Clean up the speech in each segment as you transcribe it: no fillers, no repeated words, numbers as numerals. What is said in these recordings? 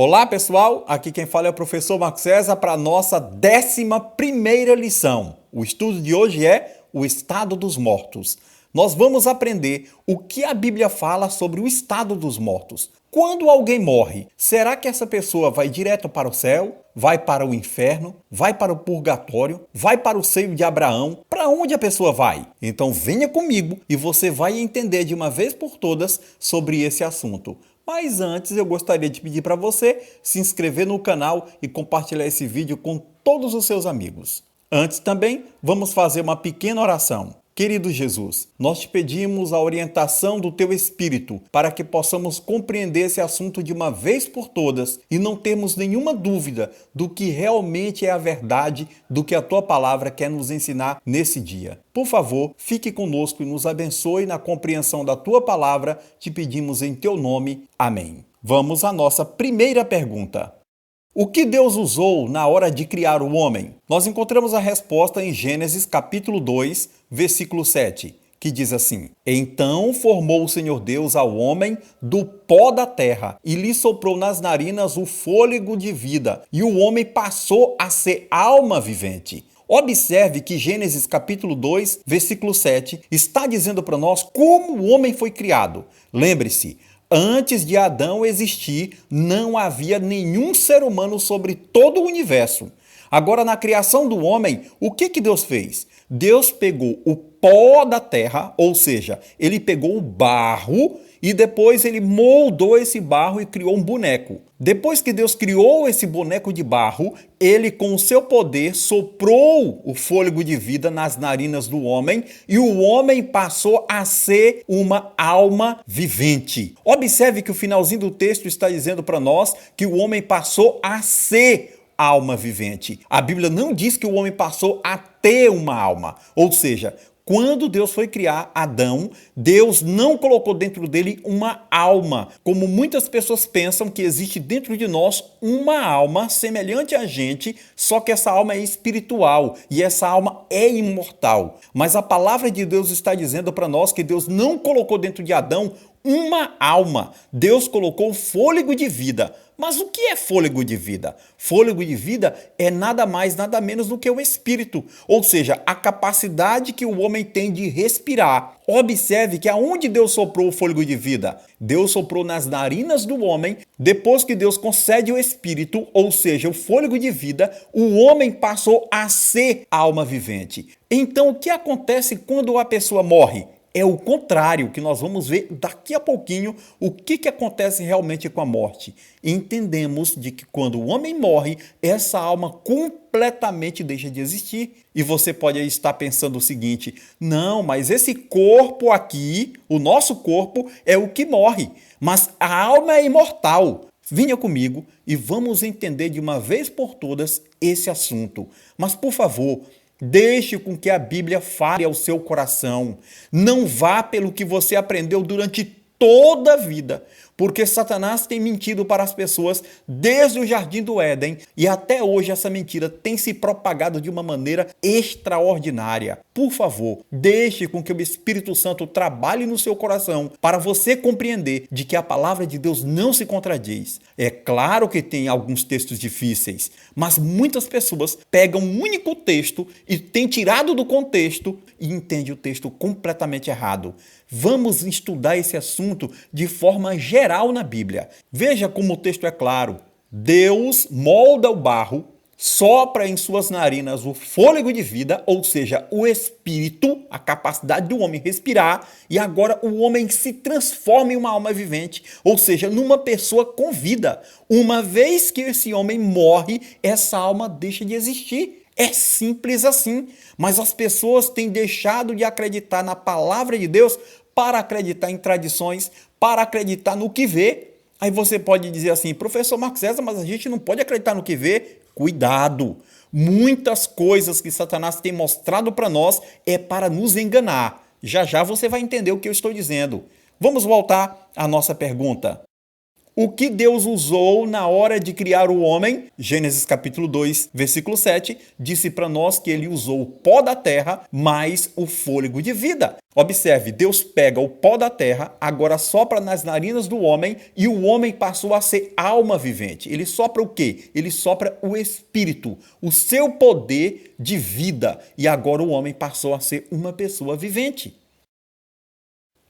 Olá pessoal, aqui quem fala é o professor Marcos César para a nossa 11ª lição. O estudo de hoje é o estado dos mortos. Nós vamos aprender o que a Bíblia fala sobre o estado dos mortos. Quando alguém morre, será que essa pessoa vai direto para o céu? Vai para o inferno? Vai para o purgatório? Vai para o seio de Abraão? Para onde a pessoa vai? Então venha comigo e você vai entender de uma vez por todas sobre esse assunto. Mas antes eu gostaria de pedir para você se inscrever no canal e compartilhar esse vídeo com todos os seus amigos. Antes também, vamos fazer uma pequena oração. Querido Jesus, nós te pedimos a orientação do Teu Espírito para que possamos compreender esse assunto de uma vez por todas e não termos nenhuma dúvida do que realmente é a verdade do que a Tua Palavra quer nos ensinar nesse dia. Por favor, fique conosco e nos abençoe na compreensão da Tua Palavra, te pedimos em Teu nome. Amém. Vamos à nossa primeira pergunta. O que Deus usou na hora de criar o homem? Nós encontramos a resposta em Gênesis capítulo 2, versículo 7, que diz assim: Então formou o Senhor Deus ao homem do pó da terra e lhe soprou nas narinas o fôlego de vida, e o homem passou a ser alma vivente. Observe que Gênesis capítulo 2, versículo 7, está dizendo para nós como o homem foi criado. Lembre-se, antes de Adão existir, não havia nenhum ser humano sobre todo o universo. Agora, na criação do homem, o que Deus fez? Deus pegou o pó da terra, ou seja, ele pegou o barro e depois ele moldou esse barro e criou um boneco. Depois que Deus criou esse boneco de barro, ele com o seu poder soprou o fôlego de vida nas narinas do homem e o homem passou a ser uma alma vivente. Observe que o finalzinho do texto está dizendo para nós que o homem passou a ser alma vivente. A Bíblia não diz que o homem passou a ter uma alma, ou seja, quando Deus foi criar Adão, Deus não colocou dentro dele uma alma, como muitas pessoas pensam que existe dentro de nós uma alma semelhante a gente, só que essa alma é espiritual e essa alma é imortal. Mas a palavra de Deus está dizendo para nós que Deus não colocou dentro de Adão uma alma. Deus colocou fôlego de vida. Mas o que é fôlego de vida? Fôlego de vida é nada mais, nada menos do que o espírito, ou seja, a capacidade que o homem tem de respirar. Observe que aonde Deus soprou o fôlego de vida? Deus soprou nas narinas do homem. Depois que Deus concede o espírito, ou seja, o fôlego de vida, o homem passou a ser alma vivente. Então, o que acontece quando a pessoa morre? É o contrário, que nós vamos ver daqui a pouquinho o que acontece realmente com a morte. Entendemos de que quando o homem morre, essa alma completamente deixa de existir. E você pode estar pensando o seguinte: não, mas esse corpo aqui, o nosso corpo, é o que morre, mas a alma é imortal. Venha comigo e vamos entender de uma vez por todas esse assunto. Mas, por favor, deixe com que a Bíblia fale ao seu coração. Não vá pelo que você aprendeu durante toda a vida, porque Satanás tem mentido para as pessoas desde o Jardim do Éden e até hoje essa mentira tem se propagado de uma maneira extraordinária. Por favor, deixe com que o Espírito Santo trabalhe no seu coração para você compreender de que a palavra de Deus não se contradiz. É claro que tem alguns textos difíceis, mas muitas pessoas pegam um único texto e têm tirado do contexto e entendem o texto completamente errado. Vamos estudar esse assunto de forma geral na Bíblia. Veja como o texto é claro. Deus molda o barro, sopra em suas narinas o fôlego de vida, ou seja, o espírito, a capacidade do homem respirar, e agora o homem se transforma em uma alma vivente, ou seja, numa pessoa com vida. Uma vez que esse homem morre, essa alma deixa de existir. É simples assim, mas as pessoas têm deixado de acreditar na palavra de Deus para acreditar em tradições, para acreditar no que vê. Aí você pode dizer assim: professor Marcos César, mas a gente não pode acreditar no que vê. Cuidado! Muitas coisas que Satanás tem mostrado para nós é para nos enganar. Já já você vai entender o que eu estou dizendo. Vamos voltar à nossa pergunta. O que Deus usou na hora de criar o homem, Gênesis capítulo 2, versículo 7, disse para nós que ele usou o pó da terra mais o fôlego de vida. Observe, Deus pega o pó da terra, agora sopra nas narinas do homem e o homem passou a ser alma vivente. Ele sopra o quê? Ele sopra o espírito, o seu poder de vida. E agora o homem passou a ser uma pessoa vivente.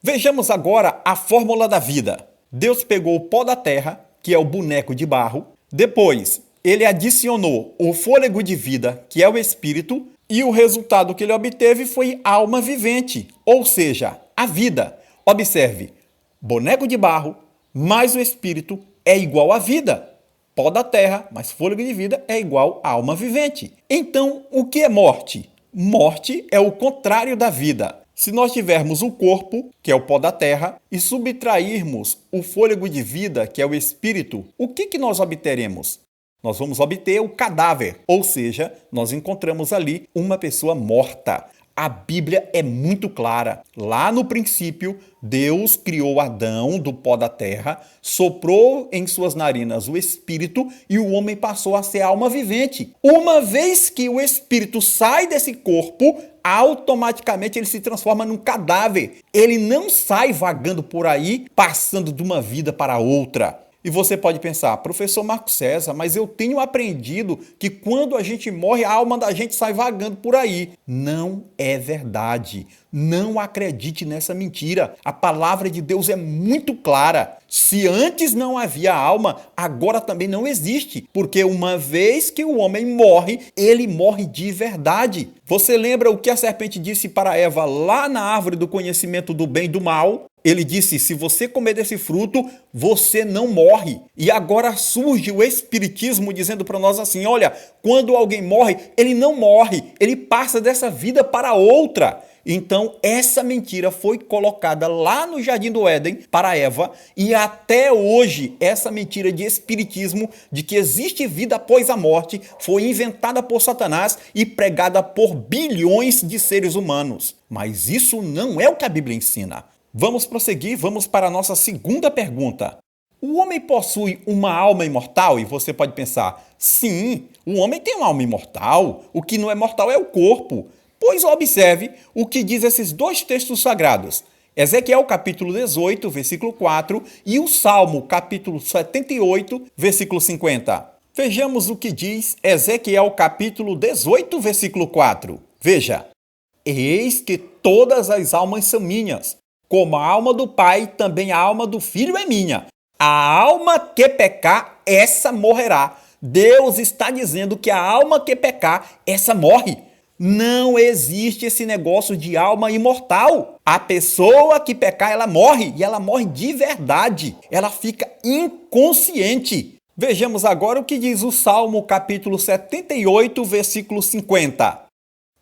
Vejamos agora a fórmula da vida. Deus pegou o pó da terra, que é o boneco de barro. Depois, ele adicionou o fôlego de vida, que é o espírito. E o resultado que ele obteve foi alma vivente, ou seja, a vida. Observe, boneco de barro mais o espírito é igual à vida. Pó da terra mais fôlego de vida é igual a alma vivente. Então, o que é morte? Morte é o contrário da vida. Se nós tivermos o corpo, que é o pó da terra, e subtrairmos o fôlego de vida, que é o espírito, o que nós obteremos? Nós vamos obter o cadáver, ou seja, nós encontramos ali uma pessoa morta. A Bíblia é muito clara. Lá no princípio, Deus criou Adão do pó da terra, soprou em suas narinas o espírito e o homem passou a ser alma vivente. Uma vez que o espírito sai desse corpo, automaticamente ele se transforma num cadáver. Ele não sai vagando por aí, passando de uma vida para outra. E você pode pensar, professor Marco César, mas eu tenho aprendido que quando a gente morre, a alma da gente sai vagando por aí. Não é verdade. Não acredite nessa mentira. A palavra de Deus é muito clara. Se antes não havia alma, agora também não existe. Porque uma vez que o homem morre, ele morre de verdade. Você lembra o que a serpente disse para Eva lá na árvore do conhecimento do bem e do mal? Ele disse, se você comer desse fruto, você não morre. E agora surge o Espiritismo dizendo para nós assim, olha, quando alguém morre, ele não morre, ele passa dessa vida para outra. Então, essa mentira foi colocada lá no Jardim do Éden para Eva e até hoje essa mentira de espiritismo, de que existe vida após a morte, foi inventada por Satanás e pregada por bilhões de seres humanos. Mas isso não é o que a Bíblia ensina. Vamos prosseguir, vamos para a nossa segunda pergunta. O homem possui uma alma imortal? E você pode pensar, sim, o homem tem uma alma imortal, o que não é mortal é o corpo. Pois observe o que diz esses dois textos sagrados. Ezequiel capítulo 18, versículo 4 e o Salmo capítulo 78, versículo 50. Vejamos o que diz Ezequiel capítulo 18, versículo 4. Veja, eis que todas as almas são minhas. Como a alma do Pai, também a alma do Filho é minha. A alma que pecar, essa morrerá. Deus está dizendo que a alma que pecar, essa morre. Não existe esse negócio de alma imortal. A pessoa que pecar, ela morre. E ela morre de verdade. Ela fica inconsciente. Vejamos agora o que diz o Salmo capítulo 78, versículo 50.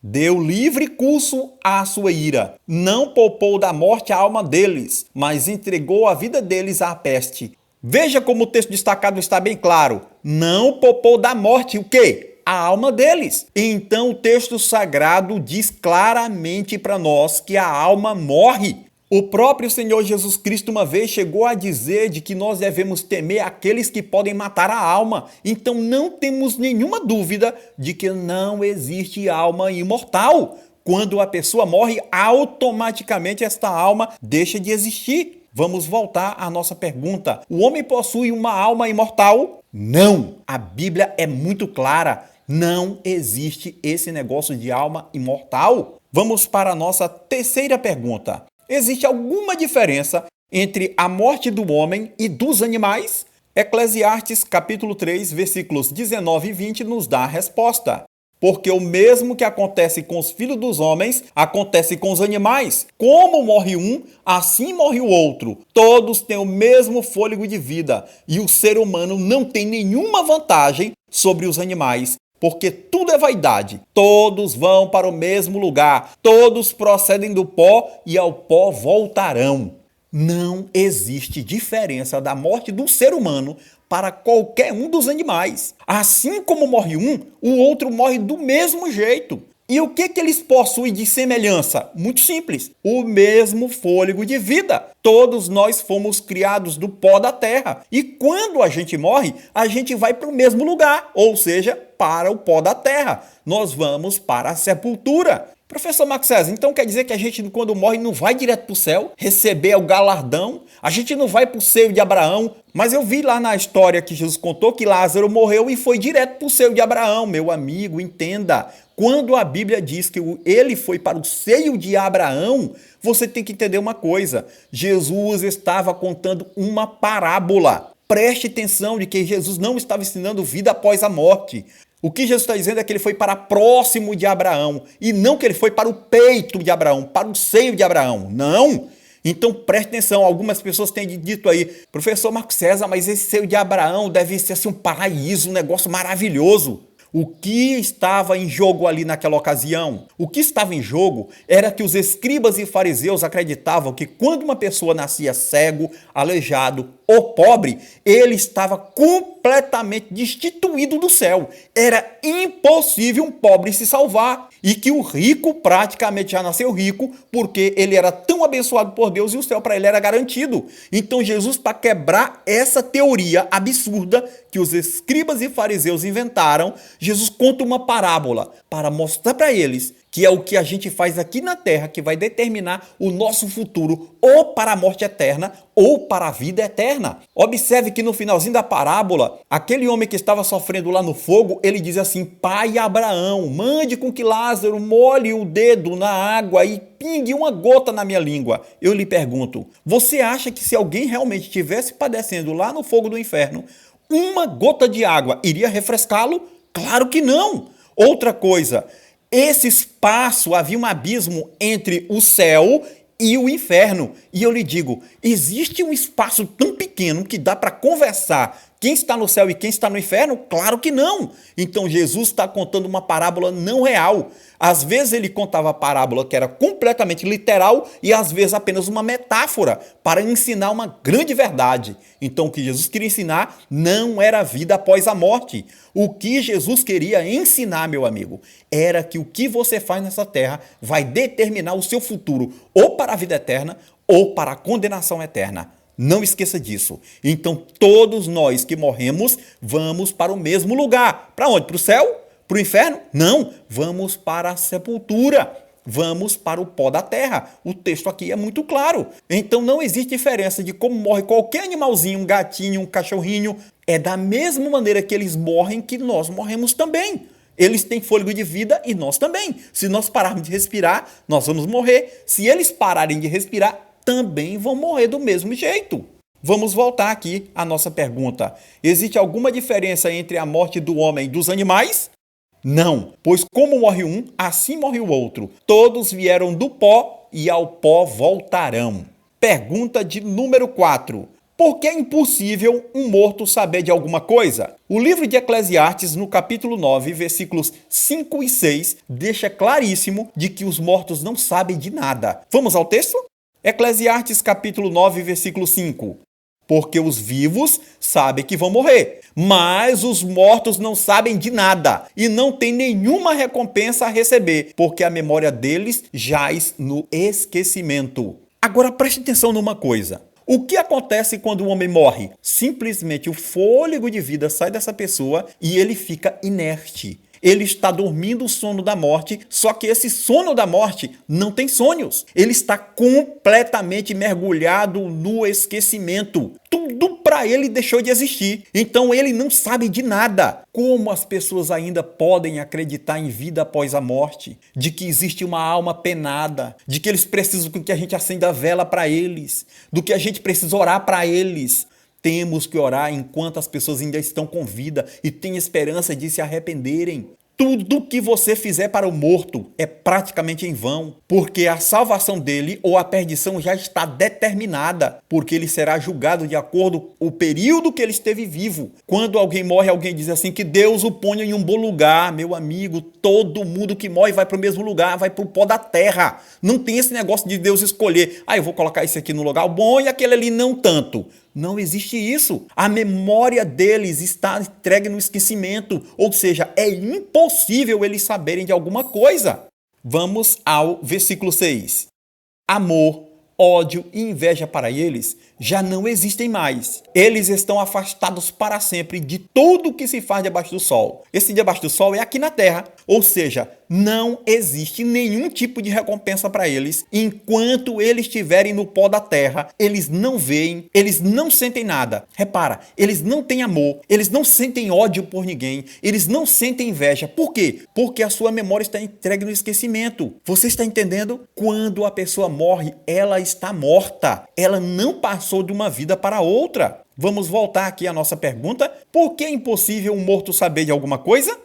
Deu livre curso à sua ira, não poupou da morte a alma deles, mas entregou a vida deles à peste. Veja como o texto destacado está bem claro. Não poupou da morte o quê? A alma deles. Então o texto sagrado diz claramente para nós que a alma morre. O próprio Senhor Jesus Cristo uma vez chegou a dizer de que nós devemos temer aqueles que podem matar a alma. Então não temos nenhuma dúvida de que não existe alma imortal. Quando a pessoa morre, automaticamente esta alma deixa de existir. Vamos voltar à nossa pergunta. O homem possui uma alma imortal? Não! A Bíblia é muito clara. Não existe esse negócio de alma imortal. Vamos para a nossa terceira pergunta. Existe alguma diferença entre a morte do homem e dos animais? Eclesiastes capítulo 3, versículos 19 e 20 nos dá a resposta. Porque o mesmo que acontece com os filhos dos homens, acontece com os animais. Como morre um, assim morre o outro. Todos têm o mesmo fôlego de vida. E o ser humano não tem nenhuma vantagem sobre os animais. Porque tudo é vaidade, todos vão para o mesmo lugar, todos procedem do pó e ao pó voltarão. Não existe diferença da morte do ser humano para qualquer um dos animais. Assim como morre um, o outro morre do mesmo jeito. E o que eles possuem de semelhança? Muito simples, o mesmo fôlego de vida. Todos nós fomos criados do pó da terra. E quando a gente morre, a gente vai para o mesmo lugar, ou seja, para o pó da terra. Nós vamos para a sepultura. Professor Marco César, então quer dizer que a gente, quando morre, não vai direto para o céu receber o galardão? A gente não vai para o seio de Abraão? Mas eu vi lá na história que Jesus contou que Lázaro morreu e foi direto para o seio de Abraão. Meu amigo, entenda. Quando a Bíblia diz que ele foi para o seio de Abraão, você tem que entender uma coisa. Jesus estava contando uma parábola. Preste atenção de que Jesus não estava ensinando vida após a morte. O que Jesus está dizendo é que ele foi para próximo de Abraão e não que ele foi para o peito de Abraão, para o seio de Abraão. Não! Então preste atenção, algumas pessoas têm dito aí, professor Marco César, mas esse seio de Abraão deve ser assim um paraíso, um negócio maravilhoso. O que estava em jogo ali naquela ocasião? O que estava em jogo era que os escribas e fariseus acreditavam que quando uma pessoa nascia cego, aleijado ou pobre, ele estava completamente destituído do céu. Era impossível um pobre se salvar. E que o rico praticamente já nasceu rico porque ele era tão abençoado por Deus e o céu para ele era garantido. Então Jesus, para quebrar essa teoria absurda que os escribas e fariseus inventaram, Jesus conta uma parábola para mostrar para eles que é o que a gente faz aqui na terra que vai determinar o nosso futuro ou para a morte eterna ou para a vida eterna. Observe que no finalzinho da parábola, aquele homem que estava sofrendo lá no fogo, ele diz assim: Pai Abraão, mande com que Lázaro molhe o dedo na água e pingue uma gota na minha língua. Eu lhe pergunto, você acha que se alguém realmente estivesse padecendo lá no fogo do inferno, uma gota de água iria refrescá-lo? Claro que não! Outra coisa, esse espaço, havia um abismo entre o céu e o inferno. E eu lhe digo, existe um espaço tão pequeno que dá para conversar quem está no céu e quem está no inferno? Claro que não. Então Jesus está contando uma parábola não real. Às vezes ele contava a parábola que era completamente literal e às vezes apenas uma metáfora para ensinar uma grande verdade. Então o que Jesus queria ensinar não era a vida após a morte. O que Jesus queria ensinar, meu amigo, era que o que você faz nessa terra vai determinar o seu futuro ou para a vida eterna ou para a condenação eterna. Não esqueça disso. Então, todos nós que morremos, vamos para o mesmo lugar. Para onde? Para o céu? Para o inferno? Não. Vamos para a sepultura. Vamos para o pó da terra. O texto aqui é muito claro. Então, não existe diferença de como morre qualquer animalzinho, um gatinho, um cachorrinho. É da mesma maneira que eles morrem que nós morremos também. Eles têm fôlego de vida e nós também. Se nós pararmos de respirar, nós vamos morrer. Se eles pararem de respirar, também vão morrer do mesmo jeito. Vamos voltar aqui à nossa pergunta. Existe alguma diferença entre a morte do homem e dos animais? Não, pois como morre um, assim morre o outro. Todos vieram do pó e ao pó voltarão. Pergunta de número 4. Por que é impossível um morto saber de alguma coisa? O livro de Eclesiastes, no capítulo 9, versículos 5 e 6, deixa claríssimo de que os mortos não sabem de nada. Vamos ao texto? Eclesiastes capítulo 9, versículo 5. Porque os vivos sabem que vão morrer, mas os mortos não sabem de nada e não têm nenhuma recompensa a receber, porque a memória deles jaz no esquecimento. Agora preste atenção numa coisa. O que acontece quando o homem morre? Simplesmente o fôlego de vida sai dessa pessoa e ele fica inerte. Ele está dormindo o sono da morte, só que esse sono da morte não tem sonhos. Ele está completamente mergulhado no esquecimento. Tudo para ele deixou de existir. Então ele não sabe de nada. Como as pessoas ainda podem acreditar em vida após a morte? De que existe uma alma penada? De que eles precisam que a gente acenda a vela para eles? Do que a gente precisa orar para eles? Temos que orar enquanto as pessoas ainda estão com vida e têm esperança de se arrependerem. Tudo que você fizer para o morto é praticamente em vão, porque a salvação dele ou a perdição já está determinada, porque ele será julgado de acordo com o período que ele esteve vivo. Quando alguém morre, alguém diz assim que Deus o ponha em um bom lugar. Meu amigo, todo mundo que morre vai para o mesmo lugar, vai para o pó da terra. Não tem esse negócio de Deus escolher, eu vou colocar esse aqui no lugar bom e aquele ali não tanto. Não existe isso. A memória deles está entregue no esquecimento, ou seja, é impossível eles saberem de alguma coisa. Vamos ao versículo 6. Amor, ódio e inveja para eles já não existem mais. Eles estão afastados para sempre de tudo que se faz debaixo do sol. Esse debaixo do sol é aqui na terra. Ou seja, não existe nenhum tipo de recompensa para eles. Enquanto eles estiverem no pó da terra, eles não veem, eles não sentem nada. Repara, eles não têm amor, eles não sentem ódio por ninguém, eles não sentem inveja. Por quê? Porque a sua memória está entregue no esquecimento. Você está entendendo? Quando a pessoa morre, ela está morta. Ela não passou de uma vida para outra. Vamos voltar aqui à nossa pergunta. Por que é impossível um morto saber de alguma coisa?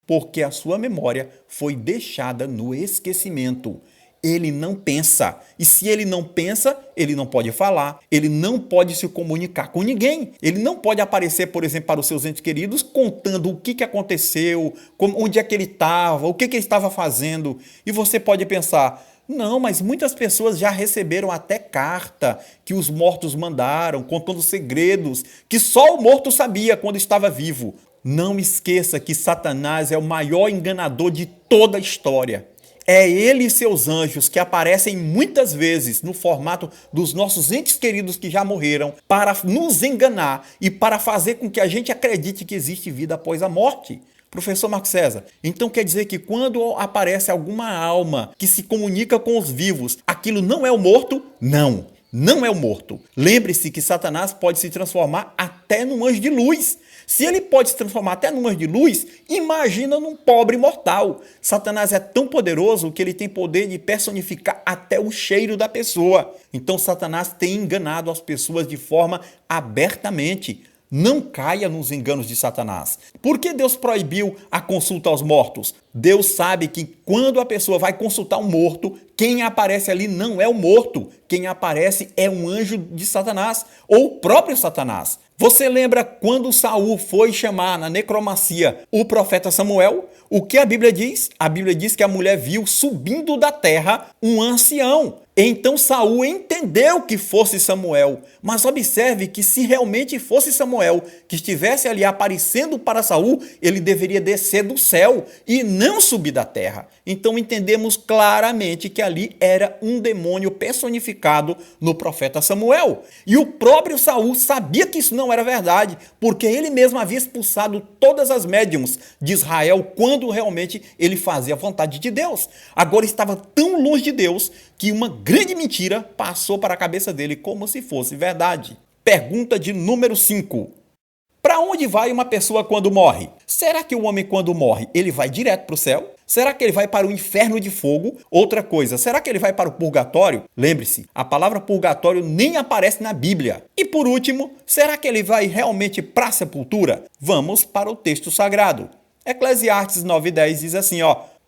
Porque a sua memória foi deixada no esquecimento. Ele não pensa. E se ele não pensa, ele não pode falar, ele não pode se comunicar com ninguém. Ele não pode aparecer, por exemplo, para os seus entes queridos, contando o que aconteceu, onde é que ele estava, o que ele estava fazendo. E você pode pensar, não, mas muitas pessoas já receberam até carta que os mortos mandaram, contando segredos que só o morto sabia quando estava vivo. Não esqueça que Satanás é o maior enganador de toda a história. É ele e seus anjos que aparecem muitas vezes no formato dos nossos entes queridos que já morreram para nos enganar e para fazer com que a gente acredite que existe vida após a morte. Professor Marco César, então quer dizer que quando aparece alguma alma que se comunica com os vivos, aquilo não é o morto? Não, não é o morto. Lembre-se que Satanás pode se transformar até num anjo de luz. Se ele pode se transformar até num anjo de luz, imagina num pobre mortal. Satanás é tão poderoso que ele tem poder de personificar até o cheiro da pessoa. Então Satanás tem enganado as pessoas de forma abertamente. Não caia nos enganos de Satanás. Por que Deus proibiu a consulta aos mortos? Deus sabe que quando a pessoa vai consultar um morto, quem aparece ali não é o morto. Quem aparece é um anjo de Satanás ou o próprio Satanás. Você lembra quando Saul foi chamar na necromancia o profeta Samuel? O que a Bíblia diz? A Bíblia diz que a mulher viu subindo da terra um ancião. Então Saul entendeu que fosse Samuel, mas observe que se realmente fosse Samuel que estivesse ali aparecendo para Saul, ele deveria descer do céu e não subir da terra. Então entendemos claramente que ali era um demônio personificado no profeta Samuel. E o próprio Saul sabia que isso não era verdade, porque ele mesmo havia expulsado todas as médiuns de Israel quando realmente ele fazia a vontade de Deus. Agora estava tão longe de Deus que uma grande mentira passou para a cabeça dele como se fosse verdade. Pergunta de número 5. Para onde vai uma pessoa quando morre? Será que o homem quando morre, ele vai direto para o céu? Será que ele vai para o inferno de fogo? Outra coisa, será que ele vai para o purgatório? Lembre-se, a palavra purgatório nem aparece na Bíblia. E por último, será que ele vai realmente para a sepultura? Vamos para o texto sagrado. Eclesiastes 9:10 diz assim,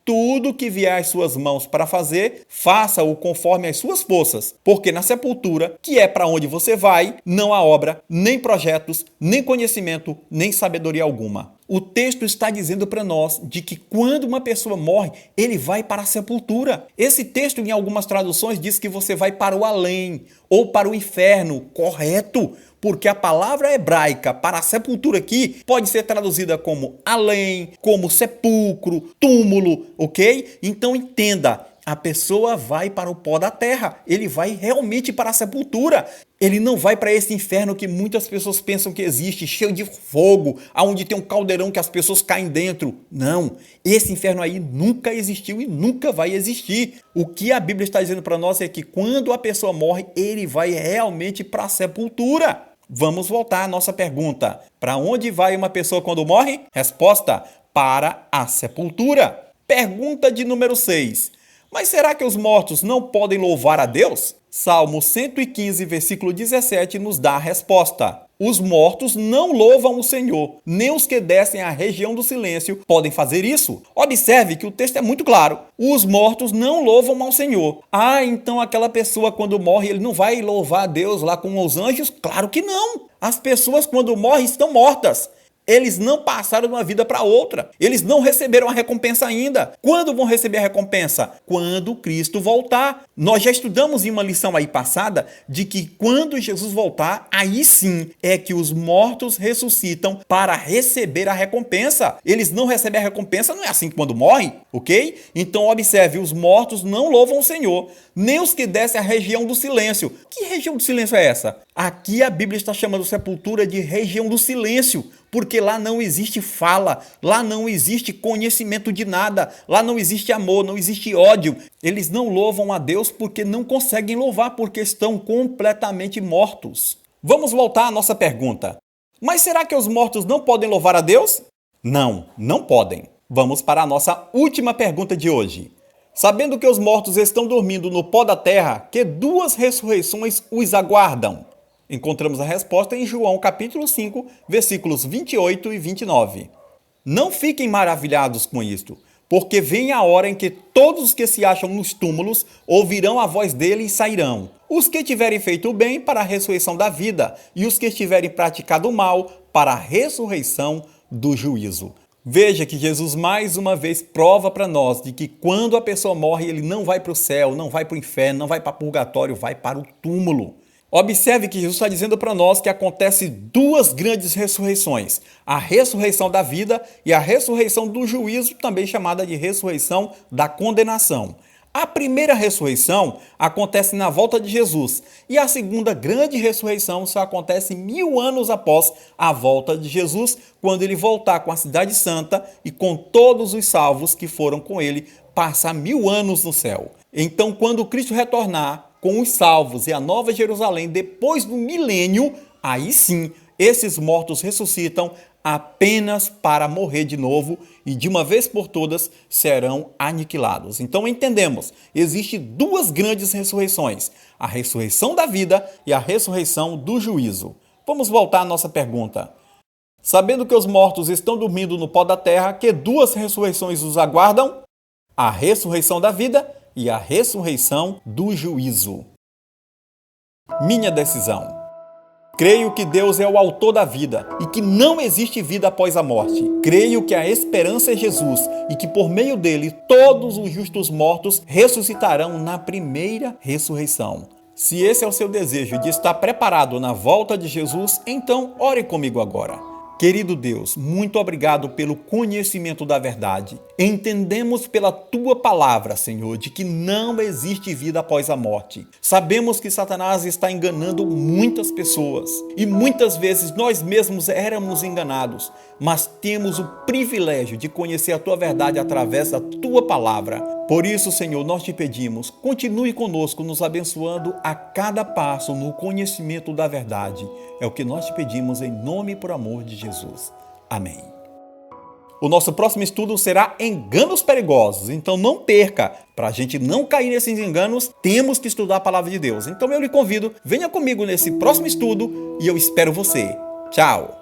tudo que vier às suas mãos para fazer, faça-o conforme as suas forças, porque na sepultura, que é para onde você vai, não há obra, nem projetos, nem conhecimento, nem sabedoria alguma. O texto está dizendo para nós de que quando uma pessoa morre, ele vai para a sepultura. Esse texto, em algumas traduções, diz que você vai para o além ou para o inferno, correto? Porque a palavra hebraica para a sepultura aqui pode ser traduzida como além, como sepulcro, túmulo, ok? Então entenda, a pessoa vai para o pó da terra, ele vai realmente para a sepultura. Ele não vai para esse inferno que muitas pessoas pensam que existe, cheio de fogo, onde tem um caldeirão que as pessoas caem dentro. Não, esse inferno aí nunca existiu e nunca vai existir. O que a Bíblia está dizendo para nós é que quando a pessoa morre, ele vai realmente para a sepultura. Vamos voltar à nossa pergunta. Para onde vai uma pessoa quando morre? Resposta: para a sepultura. Pergunta de número 6. Mas será que os mortos não podem louvar a Deus? Salmo 115, versículo 17, nos dá a resposta. Os mortos não louvam o Senhor, nem os que descem à região do silêncio podem fazer isso. Observe que o texto é muito claro. Os mortos não louvam ao Senhor. Então aquela pessoa quando morre, ele não vai louvar a Deus lá com os anjos? Claro que não. As pessoas quando morrem estão mortas. Eles não passaram de uma vida para outra. Eles não receberam a recompensa ainda. Quando vão receber a recompensa? Quando Cristo voltar. Nós já estudamos em uma lição aí passada de que quando Jesus voltar, aí sim é que os mortos ressuscitam para receber a recompensa. Eles não recebem a recompensa, não é assim quando morrem, ok? Então observe, os mortos não louvam o Senhor, nem os que descem à região do silêncio. Que região do silêncio é essa? Aqui a Bíblia está chamando sepultura de região do silêncio, porque lá não existe fala, lá não existe conhecimento de nada, lá não existe amor, não existe ódio. Eles não louvam a Deus porque não conseguem louvar, porque estão completamente mortos. Vamos voltar à nossa pergunta. Mas será que os mortos não podem louvar a Deus? Não, não podem. Vamos para a nossa última pergunta de hoje. Sabendo que os mortos estão dormindo no pó da terra, que duas ressurreições os aguardam? Encontramos a resposta em João capítulo 5, versículos 28 e 29. Não fiquem maravilhados com isto, porque vem a hora em que todos os que se acham nos túmulos ouvirão a voz dele e sairão. Os que tiverem feito o bem para a ressurreição da vida, e os que tiverem praticado o mal para a ressurreição do juízo. Veja que Jesus mais uma vez prova para nós de que quando a pessoa morre, ele não vai para o céu, não vai para o inferno, não vai para o purgatório, vai para o túmulo. Observe que Jesus está dizendo para nós que acontece duas grandes ressurreições. A ressurreição da vida e a ressurreição do juízo, também chamada de ressurreição da condenação. A primeira ressurreição acontece na volta de Jesus e a segunda grande ressurreição só acontece 1000 anos após a volta de Jesus, quando ele voltar com a cidade santa e com todos os salvos que foram com ele passar 1000 anos no céu. Então, quando Cristo retornar com os salvos e a Nova Jerusalém depois do milênio, aí sim esses mortos ressuscitam apenas para morrer de novo e de uma vez por todas serão aniquilados. Então entendemos, existem duas grandes ressurreições, a ressurreição da vida e a ressurreição do juízo. Vamos voltar à nossa pergunta. Sabendo que os mortos estão dormindo no pó da terra, que duas ressurreições os aguardam? A ressurreição da vida e a ressurreição do juízo. Minha decisão. Creio que Deus é o autor da vida e que não existe vida após a morte. Creio que a esperança é Jesus e que por meio dele todos os justos mortos ressuscitarão na primeira ressurreição. Se esse é o seu desejo de estar preparado na volta de Jesus, então ore comigo agora. Querido Deus, muito obrigado pelo conhecimento da verdade. Entendemos pela Tua palavra, Senhor, de que não existe vida após a morte. Sabemos que Satanás está enganando muitas pessoas e muitas vezes nós mesmos éramos enganados, mas temos o privilégio de conhecer a Tua verdade através da Tua palavra. Por isso, Senhor, nós te pedimos, continue conosco, nos abençoando a cada passo no conhecimento da verdade. É o que nós te pedimos em nome e por amor de Jesus. Amém. O nosso próximo estudo será enganos perigosos, então não perca. Para a gente não cair nesses enganos, temos que estudar a palavra de Deus. Então eu lhe convido, venha comigo nesse próximo estudo e eu espero você. Tchau!